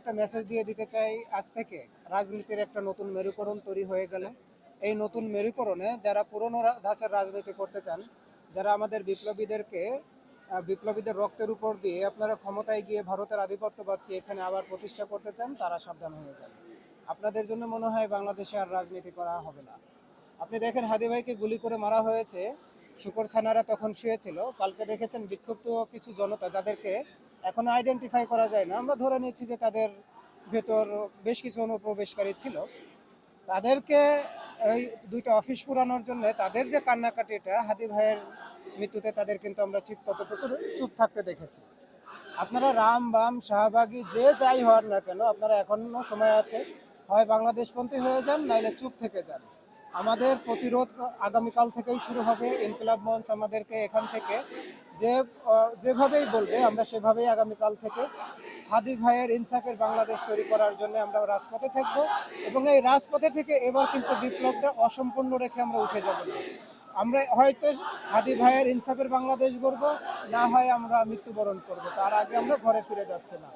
একটা মেসেজ দিয়ে দিতে চাই, আজ থেকে রাজনীতির একটা নতুন মেরুকরণ তৈরি হয়ে গেল। এই নতুন মেরুকরণে যারা পুরনো ধাঁচের রাজনীতি করতে চান, যারা আমাদের বিপ্লবীদের রক্তের উপর দিয়ে আপনারা ক্ষমতায় গিয়ে ভারতের আধিপত্যবাদকে এখানে আবার প্রতিষ্ঠা করতে চান, তারা সাবধান হয়ে যান। আপনাদের জন্য মনে হয় বাংলাদেশে আর রাজনীতি করা হবে না। আপনি দেখেন হাদি ভাইকে গুলি করে মারা হয়েছে, শুকর ছানারা তখন শুয়েছিল। কালকে দেখেছেন বিক্ষুব্ধ কিছু জনতা, যাদেরকে এখনো আইডেন্টিফাই করা যায় না, আমরা ধরে নিচ্ছি যে তাদের ভেতর বেশ কিছু অনুপ্রবেশকারী ছিল, তাদেরকে এই দুইটা অফিস পুরানোর জন্য তাদের যে কান্নাকাটিটা, হাদি ভাইয়ের মৃত্যুতে তাদের কিন্তু আমরা ঠিক ততটুকু চুপ থাকতে দেখেছি। আপনারা রাম বাম শাহবাগী যে যাই হওয়ার না কেন, আপনারা এখনো সময় আছে, হয় বাংলাদেশপন্থী হয়ে যান, নাইলে চুপ থেকে যান। আমাদের প্রতিরোধ আগামীকাল থেকেই শুরু হবে। ইনকিলাব মঞ্চ আমাদেরকে এখান থেকে যে যেভাবেই বলবে, আমরা সেভাবেই আগামীকাল থেকে হাদি ভাইয়ের ইনসাফের বাংলাদেশ তৈরি করার জন্য আমরা রাজপথে থাকবো। এবং এই রাজপথে থেকে এবার কিন্তু বিপ্লবটা অসম্পূর্ণ রেখে আমরা উঠে যাব না। আমরা হয়তো হাদি ভাইয়ের ইনসাফের বাংলাদেশ গড়ব, না হয় আমরা মৃত্যুবরণ করব, তার আগে আমরা ঘরে ফিরে যাচ্ছে না।